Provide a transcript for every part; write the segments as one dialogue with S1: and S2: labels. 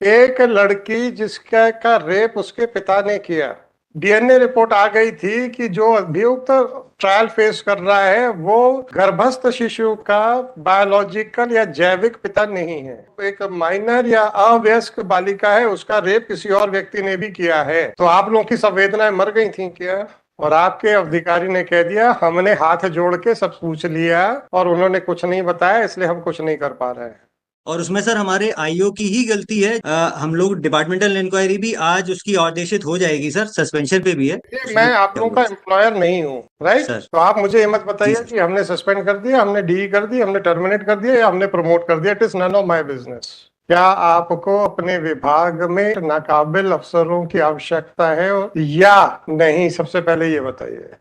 S1: एक लड़की जिसका का रेप उसके पिता ने किया, डीएनए रिपोर्ट आ गई थी कि जो अभियुक्त ट्रायल फेस कर रहा है वो गर्भस्थ शिशु का बायोलॉजिकल या जैविक पिता नहीं है, एक माइनर या अवयस्क बालिका है, उसका रेप किसी और व्यक्ति ने भी किया है। तो आप लोगों की संवेदनाएं मर गई थी क्या? और आपके अधिकारी ने कह दिया हमने हाथ जोड़ के सब पूछ लिया और उन्होंने कुछ नहीं बताया, इसलिए हम कुछ नहीं कर पा रहे हैं।
S2: और उसमें सर हमारे आईओ की ही गलती है। हम लोग डिपार्टमेंटल इंक्वायरी भी आज उसकी ऑर्डेशित हो जाएगी सर, सस्पेंशन पे भी है।
S1: देखिए, मैं आप लोगों का एम्प्लॉयर नहीं हूँ, राइट?
S2: सर
S1: तो आप मुझे ये मत
S2: जी
S1: बताइए
S2: सर।
S1: कि हमने सस्पेंड कर दिया, हमने डी कर दी, हमने टर्मिनेट कर दिया या हमने प्रमोट कर दिया। It is none of my business. क्या आपको अपने विभाग में नाकाबिल अफसरों की आवश्यकता है या नहीं? सबसे पहले ये बताइए।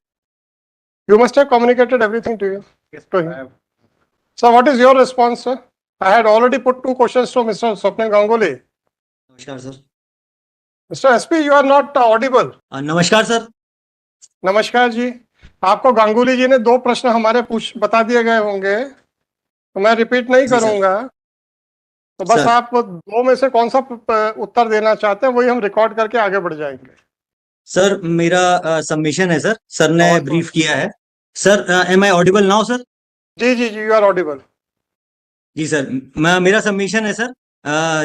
S1: You must have communicated everything to you. So what is your response, sir? I had already put two questions to Mr. Swapnil Ganguly.
S2: नमस्कार sir.
S1: Mr. SP, you are not audible.
S2: नमस्कार सर।
S1: नमस्कार जी। आपको गांगुली जी ने दो प्रश्न हमारे बता दिए गए होंगे, तो मैं रिपीट नहीं
S2: जी सर।
S1: करूंगा। तो बस
S2: सर
S1: आप दो में से कौन सा उत्तर देना चाहते हैं वही हम रिकॉर्ड करके आगे बढ़ जाएंगे।
S2: सर मेरा सबमिशन है सर, सर ने ब्रीफ किया है। Sir am I audible now sir?
S1: जी जी जी, यू आर ऑडिबल।
S2: जी सर, मेरा सबमिशन है सर।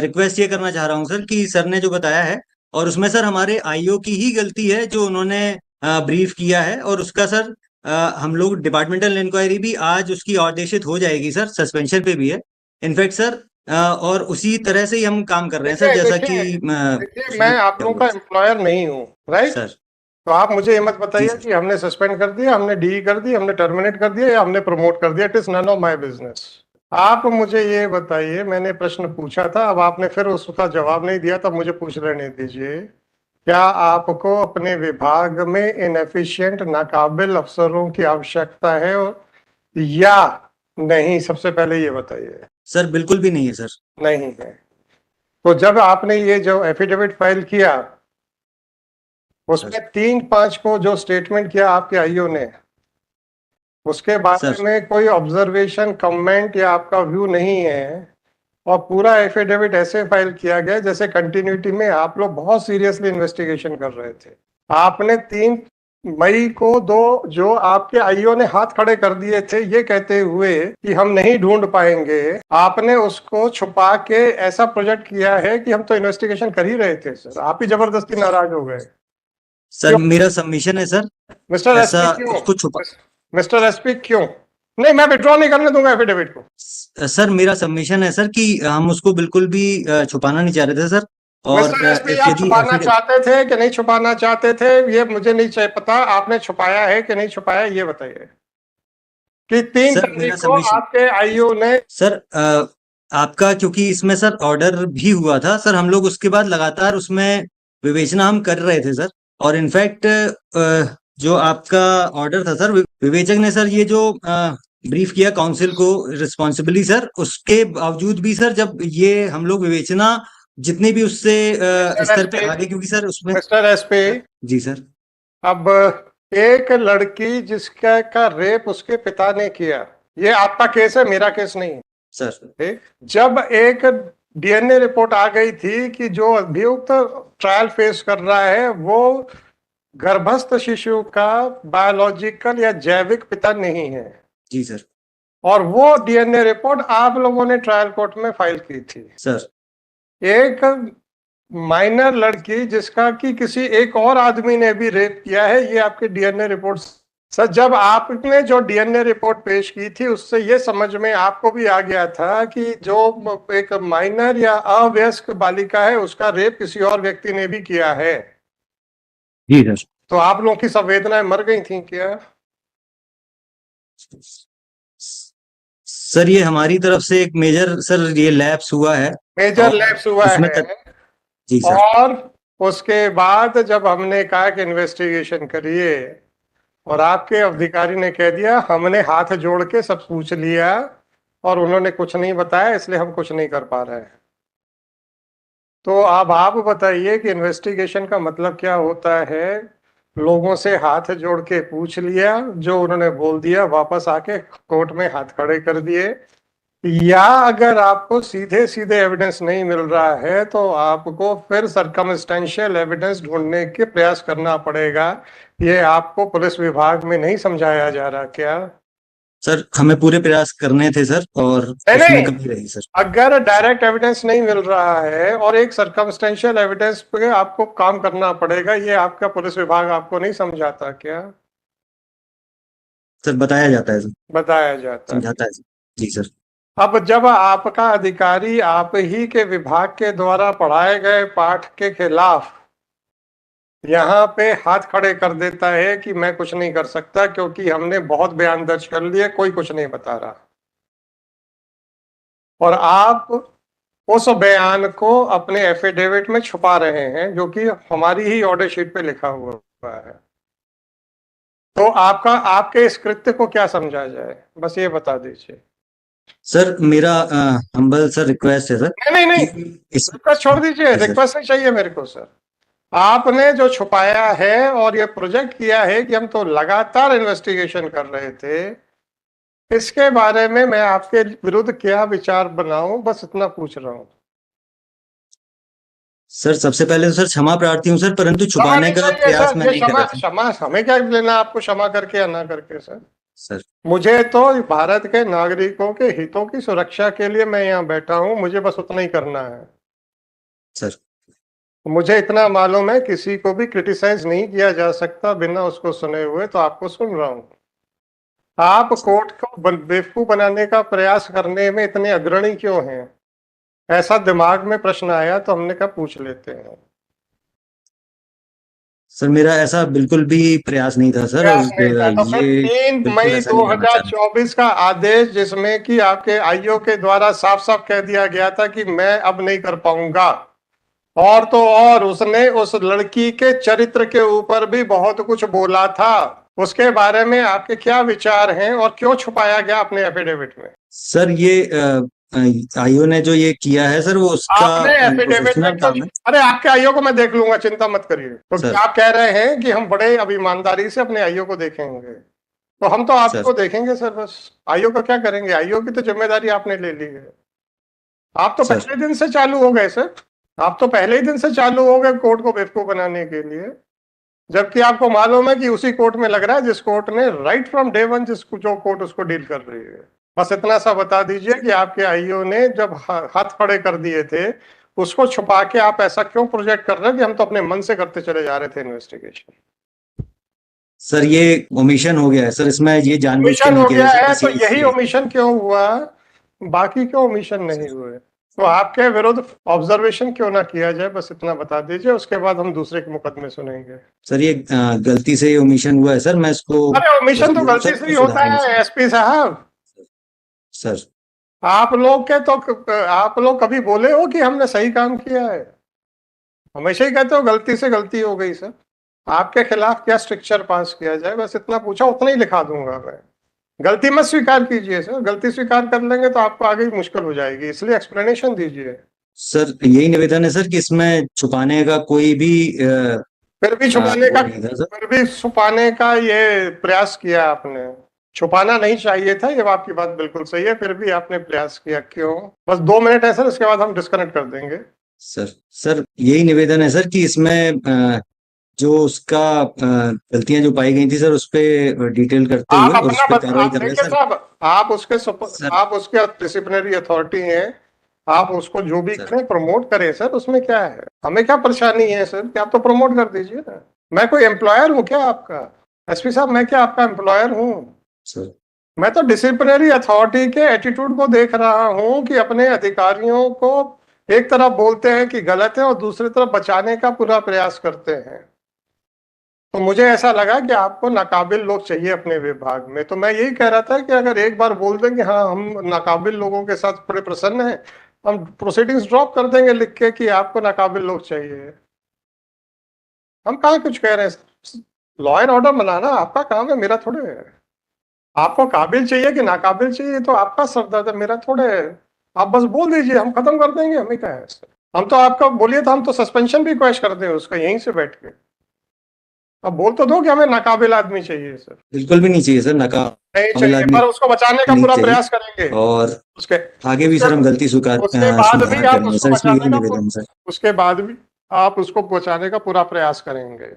S2: रिक्वेस्ट ये करना चाह रहा हूँ सर कि सर ने जो बताया है और उसमें सर हमारे आईओ की ही गलती है जो उन्होंने ब्रीफ किया है, और उसका सर हम लोग डिपार्टमेंटल इंक्वायरी भी आज उसकी ऑर्डेशित हो जाएगी सर, सस्पेंशन पे भी है इनफैक्ट सर। और उसी तरह से ही हम काम कर रहे हैं सर,
S1: देखिए
S2: जैसा
S1: देखिए
S2: कि
S1: देखिए, मैं आप लोगों का एम्प्लॉयर नहीं हूँ, राइट?
S2: सर।
S1: तो आप मुझे ये मत
S2: जी
S1: बताइए
S2: सर।
S1: कि हमने सस्पेंड कर दिया, हमने डी कर दी, हमने टर्मिनेट कर दिया या हमने प्रमोट कर दिया। It is none of my business. आप मुझे ये बताइए, मैंने प्रश्न पूछा था, अब आपने फिर उसका जवाब नहीं दिया, तब मुझे पूछ लेने दीजिए। क्या आपको अपने विभाग में इनएफिशिएंट नाकाबिल अफसरों की आवश्यकता है या नहीं? सबसे पहले ये बताइए।
S2: सर बिल्कुल भी नहीं है सर।
S1: नहीं है। तो जब आपने ये जो एफिडेविट फाइल किया उसमें 3/5 को जो स्टेटमेंट किया आपके आईओ ने, उसके बारे
S2: सर
S1: में कोई ऑब्जर्वेशन, कमेंट या आपका व्यू नहीं है, और पूरा एफिडेविट ऐसे फाइल किया गया जैसे कंटिन्यूटी में आप लोग बहुत सीरियसली इन्वेस्टिगेशन कर रहे थे। आपने 3 मई को दो जो आपके आईओ ने हाथ खड़े कर दिए थे ये कहते हुए कि हम नहीं ढूंढ पाएंगे, आपने उसको छुपा के ऐसा प्रोजेक्ट किया है कि हम तो इन्वेस्टिगेशन कर ही रहे थे। सर आप ही जबरदस्ती नाराज हो गए।
S2: सर मेरा सबमिशन है सर।
S1: मिस्टर
S2: ऐसा
S1: एसपी क्यों?
S2: उसको छुपा।
S1: मिस्टर एसपी क्यों? नहीं, मैं विड्रॉ नहीं करने दूंगा एफिडेविट को।
S2: सर मेरा सबमिशन है सर कि हम उसको बिल्कुल भी छुपाना नहीं चाह रहे थे सर। और
S1: मिस्टर एसपी, आप
S2: यदि
S1: छुपाना
S2: एफिडेविट।
S1: चाहते थे कि नहीं छुपाना चाहते थे ये मुझे नहीं चाहिए पता। आपने छुपाया है कि नहीं छुपाया ये बताइए। कि 3
S2: सर
S1: तारीख
S2: मेरा
S1: को
S2: सबमिशन।
S1: आपके आईओ ने।
S2: सर आपका क्योंकि इसमें सर ऑर्डर भी हुआ था सर, हम लोग उसके बाद लगातार उसमें विवेचना हम कर रहे थे सर। और इनफैक्ट जो आपका ऑर्डर था सर, विवेचक ने सर ये जो ब्रीफ किया काउंसिल को रिस्पॉन्सिबली सर, उसके बावजूद भी सर जब ये हम लोग विवेचना जितनी भी उससे स्तर पे आगे, क्योंकि सर उसमें।
S1: मिस्टर एसपी,
S2: जी सर।
S1: अब एक लड़की जिसका का रेप उसके पिता ने किया, ये आपका केस है, मेरा केस नहीं है।
S2: सर
S1: ठीक? जब एक डीएनए रिपोर्ट आ गई थी कि जो अभियुक्त ट्रायल फेस कर रहा है वो गर्भस्थ शिशु का बायोलॉजिकल या जैविक पिता नहीं है,
S2: जी सर।
S1: और वो डीएनए रिपोर्ट आप लोगों ने ट्रायल कोर्ट में फाइल की थी।
S2: सर
S1: एक माइनर लड़की जिसका कि किसी एक और आदमी ने भी रेप किया है, ये आपके डीएनए रिपोर्ट। सर जब आपने जो डीएनए रिपोर्ट पेश की थी उससे ये समझ में आपको भी आ गया था कि जो एक माइनर या अवयस्क बालिका है उसका रेप किसी और व्यक्ति ने भी किया है।
S2: जी सर।
S1: तो आप लोगों की संवेदनाएं मर गई थी क्या?
S2: सर ये हमारी तरफ से एक मेजर सर ये लैप्स हुआ है।
S1: मेजर
S2: और
S1: लैप्स हुआ
S2: उसमें
S1: है।
S2: जी सर।
S1: और उसके बाद जब हमने कहा कि इन्वेस्टिगेशन करिए और आपके अधिकारी ने कह दिया हमने हाथ जोड़ के सब पूछ लिया और उन्होंने कुछ नहीं बताया, इसलिए हम कुछ नहीं कर पा रहे हैं। तो अब आप बताइए कि इन्वेस्टिगेशन का मतलब क्या होता है? लोगों से हाथ जोड़ के पूछ लिया, जो उन्होंने बोल दिया वापस आके कोर्ट में हाथ खड़े कर दिए, या अगर आपको सीधे सीधे एविडेंस नहीं मिल रहा है तो आपको फिर सर्कमस्टेंशियल एविडेंस ढूंढने के प्रयास करना पड़ेगा। ये आपको पुलिस विभाग में नहीं समझाया जा रहा क्या?
S2: सर हमें पूरे प्रयास करने थे सर, और
S1: नहीं
S2: उसमें
S1: नहीं,
S2: कमी रही सर।
S1: अगर डायरेक्ट एविडेंस नहीं मिल रहा है और एक सर्कमस्टेंशियल एविडेंस पे आपको काम करना पड़ेगा, ये आपका पुलिस विभाग आपको नहीं समझाता क्या?
S2: सर बताया जाता है सर,
S1: बताया जाता है।
S2: समझाता है सर। जी सर।
S1: अब जब आपका अधिकारी आप ही के विभाग के द्वारा पढ़ाए गए पाठ के खिलाफ यहाँ पे हाथ खड़े कर देता है कि मैं कुछ नहीं कर सकता क्योंकि हमने बहुत बयान दर्ज कर लिए, कोई कुछ नहीं बता रहा, और आप उस बयान को अपने एफिडेविट में छुपा रहे हैं जो कि हमारी ही ऑर्डर शीट पे लिखा हुआ है, तो आपका आपके इस कृत्य को क्या समझा जाए, बस ये बता दीजिए।
S2: सर मेरा हम्बल सर रिक्वेस्ट है सर
S1: नहीं नहीं
S2: कि
S1: नहीं,
S2: इस।
S1: रिक्वेस्ट छोड़ दीजिए,
S2: जी सर।
S1: रिक्वेस्ट नहीं चाहिए मेरे को सर। आपने जो छुपाया है और ये प्रोजेक्ट किया है कि हम तो लगातार इन्वेस्टिगेशन कर रहे थे, इसके बारे में मैं आपके विरुद्ध क्या विचार बनाऊं, बस इतना पूछ रहा हूं।
S2: सर सबसे पहले तो सर क्षमा प्रार्थी हूँ सर, परंतु
S1: क्षमा
S2: छुपाने
S1: नहीं
S2: का
S1: चाहिए
S2: प्रयास
S1: सर,
S2: मैं
S1: ये
S2: नहीं कर
S1: क्षमा
S2: रहा था।
S1: क्षमा हमें क्या लेना आपको क्षमा करके या ना करके सर।
S2: सर।
S1: मुझे तो भारत के नागरिकों के हितों की सुरक्षा के लिए मैं यहाँ बैठा हूँ, मुझे बस उतना ही करना है।
S2: सर।
S1: मुझे इतना मालूम है किसी को भी क्रिटिसाइज नहीं किया जा सकता बिना उसको सुने हुए, तो आपको सुन रहा हूँ। आप
S2: सर।
S1: कोर्ट को बेवकूफ बनाने का प्रयास करने में इतने अग्रणी क्यों हैं? ऐसा दिमाग में प्रश्न आया तो हमने कहा पूछ लेते हैं।
S2: सर मेरा ऐसा बिल्कुल भी प्रयास नहीं था सर, और
S1: प्रयास नहीं था तो फिर
S2: ये
S1: 3
S2: बिल्कुल
S1: मई
S2: ऐसा नहीं करना चाह रहा।
S1: 2024 का आदेश जिसमें कि आपके आईओ के द्वारा साफ साफ कह दिया गया था कि मैं अब नहीं कर पाऊंगा, और तो और उसने उस लड़की के चरित्र के ऊपर भी बहुत कुछ बोला था, उसके बारे में आपके क्या विचार हैं और क्यों छुपाया गया अपने एफिडेविट में?
S2: सर ये आईओ ने जो ये किया है सर, वो उसका
S1: आपने एफिडेविट में
S2: प्रोफेशनल
S1: क्यों?
S2: काम है।
S1: अरे आपके आईओ को मैं देख लूंगा, चिंता मत करिए। तो
S2: सर।
S1: क्या आप कह रहे हैं कि हम बड़े अब ईमानदारी से अपने आईओ को देखेंगे? तो हम तो
S2: सर।
S1: आपको देखेंगे सर, बस आईओ का क्या करेंगे? आईओ की तो जिम्मेदारी आपने ले ली है। आप तो
S2: सर।
S1: पहले दिन से चालू हो गए सर, आप तो पहले ही दिन से चालू हो गए कोर्ट को बेवकूफ बनाने के लिए, जबकि आपको मालूम है कि उसी कोर्ट में लग रहा है जिस कोर्ट ने राइट फ्रॉम डे वन जिस जो कोर्ट उसको डील कर रही है। बस इतना सा बता दीजिए कि आपके आईओ ने जब हाथ खड़े कर दिए थे, उसको छुपा के आप ऐसा क्यों प्रोजेक्ट कर रहे हैं कि हम तो अपने मन से करते चले जा रहे थे इन्वेस्टिगेशन?
S2: सर ये ओमिशन हो गया है सर, इसमें ये जानबूझ के
S1: ओमिशन
S2: नहीं
S1: हो
S2: किया
S1: गया
S2: गया सर,
S1: है
S2: बस
S1: तो
S2: ये
S1: यही
S2: इसलिए।
S1: ओमिशन क्यों हुआ, बाकी क्यों ओमिशन नहीं हुए? तो आपके विरुद्ध ऑब्जर्वेशन क्यों ना किया जाए, बस इतना बता दीजिए, उसके बाद हम दूसरे के मुकदमे सुनेंगे।
S2: सर ये गलती से ओमिशन हुआ है सर, मैं इसको
S1: अरे
S2: बस
S1: ओमिशन तो
S2: जरूर
S1: गलती
S2: सर
S1: से ही होता
S2: सुधारेंगे
S1: है
S2: सर।
S1: एसपी साहब।
S2: सर।
S1: आप लोग के तो आप लोग कभी बोले हो कि हमने सही काम किया है? हमेशा ही कहते हो गलती से गलती हो गई सर। आपके खिलाफ क्या स्ट्रिक्चर पास किया जाए, बस इतना पूछा, उतना ही लिखा दूंगा मैं। गलती मत स्वीकार कीजिए सर, गलती स्वीकार कर लेंगे तो आपको आगे मुश्किल हो जाएगी, इसलिए एक्सप्लेनेशन दीजिए।
S2: सर यही निवेदन है सर कि इसमें छुपाने का कोई भी
S1: फिर भी छुपाने
S2: वो
S1: का,
S2: नहीं था सर।
S1: फिर भी छुपाने का ये प्रयास किया आपने। छुपाना नहीं चाहिए था, ये आपकी बात बिल्कुल सही है, फिर भी आपने प्रयास किया, क्यों? बस 2 मिनट है सर, इसके बाद हम डिस्कनेक्ट कर देंगे।
S2: सर। सर यही निवेदन है सर कि इसमें जो उसका गलतियां जो पाई गई थी सर, उस पे डिटेल करते
S1: आप
S2: हुए और उस
S1: अपना
S2: पे कार्रवाई
S1: आप
S2: कर रहे हैं
S1: देखिए
S2: सर।
S1: साहब,
S2: सर।
S1: आप उसके डिसिप्लिनरी अथॉरिटी हैं, आप उसको जो भी
S2: सर।
S1: करें प्रमोट करें सर, उसमें क्या है? हमें क्या परेशानी है सर कि आप तो प्रमोट कर दीजिए ना। मैं कोई एम्प्लॉयर हूँ क्या आपका? एसपी साहब, मैं क्या आपका एम्प्लॉयर हूँ?
S2: सर।
S1: मैं तो डिसिप्लिनरी अथॉरिटी के एटीट्यूड को देख रहा हूँ कि अपने अधिकारियों को एक तरफ बोलते हैं कि गलत है और दूसरी तरफ बचाने का पूरा प्रयास करते हैं। तो मुझे ऐसा लगा कि आपको नाकाबिल लोग चाहिए अपने विभाग में, तो मैं यही कह रहा था कि अगर एक बार बोल दें कि हाँ हम नाकाबिल लोगों के साथ बड़े प्रसन्न हैं, हम प्रोसीडिंग्स ड्रॉप कर देंगे लिख के कि आपको नाकाबिल लोग चाहिए। हम कहाँ कुछ कह रहे हैं, लॉ एंड ऑर्डर बनाना आपका काम है, मेरा थोड़े है। आपको काबिल चाहिए कि नाकाबिल चाहिए तो आपका सरदर्द है, मेरा थोड़े है। आप बस बोल दीजिए, हम खत्म कर देंगे, हमें क्या है। हम तो आपका बोलिए तो हम तो सस्पेंशन भी क्वेश्चन कर दें उसका यहीं से बैठ के। अब बोल तो दो कि हमें नाकाबिल आदमी चाहिए सर।
S2: बिल्कुल भी नहीं चाहिए सर, नाकाबिल
S1: नहीं चाहिए,
S2: आदमी
S1: पर उसको बचाने का
S2: नहीं
S1: पूरा
S2: चाहिए।
S1: प्रयास करेंगे।
S2: और
S1: उसके
S2: आगे भी सर हम गलती
S1: उसके बाद भी
S2: सुधार
S1: आप
S2: करेंगे
S1: उसको
S2: सर, इसमें
S1: बचाने
S2: यही
S1: का
S2: निवेदन है सर।
S1: उसके बाद भी आप उसको बचाने का पूरा प्रयास करेंगे।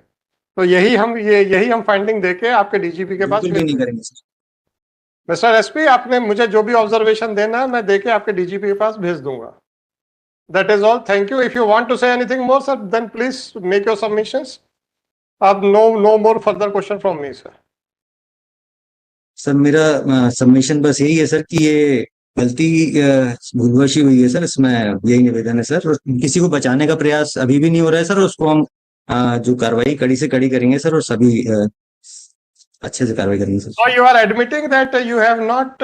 S1: तो यही हम फाइंडिंग देके आपके डीजीपी के पास
S2: बिल्कुल भी
S1: भेज
S2: नहीं
S1: देंगे।
S2: करेंगे सर।
S1: मिस्टर एसपी, आपने मुझे जो भी ऑब्जर्वेशन देना है मैं देके आपके डीजीपी के पास भेज दूंगा। That is all, thank you. If you want to say anything more sir, then please make your submissions. अब no more further question from me sir.
S2: Sir मेरा सबमिशन बस यही है सर कि ये गलती भूलवशी हुई है सर, इसमें यही निवेदन है सर। और किसी को बचाने का प्रयास अभी भी नहीं हो रहा है सर, और उसको हम जो कार्रवाई कड़ी से कड़ी करेंगे सर, और सभी अच्छे से कार्रवाई करेंगे
S1: So
S2: sir.
S1: you are admitting that you have not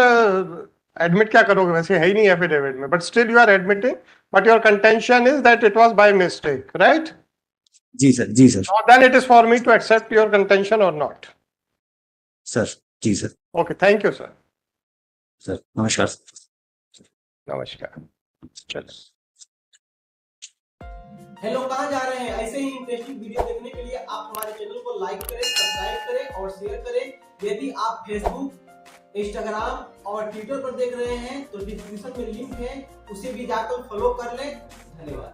S1: admit क्या करोगे, वैसे है ही नहीं एफिडेविट में, but still you are admitting, but your contention is that it was by mistake, right?
S2: जी सर, जी sir.
S1: So then it is for me to accept your contention or not.
S2: Sir जी sir.
S1: Okay, thank you sir.
S2: Sir नमस्कार sir.
S1: नमस्कार। चलिए।
S3: Hello, कहाँ जा रहे हैं? ऐसे ही इंटरेस्टिंग वीडियो देखने के लिए आप हमारे चैनल को लाइक करें, सब्सक्राइब करें और शेयर करें। यदि आप फेसबुक, इंस्टाग्राम और ट्विटर पर देख रहे हैं तो डिस्क्रिप्शन में लिंक है, उसे भी जाकर फॉलो कर लें। धन्यवाद।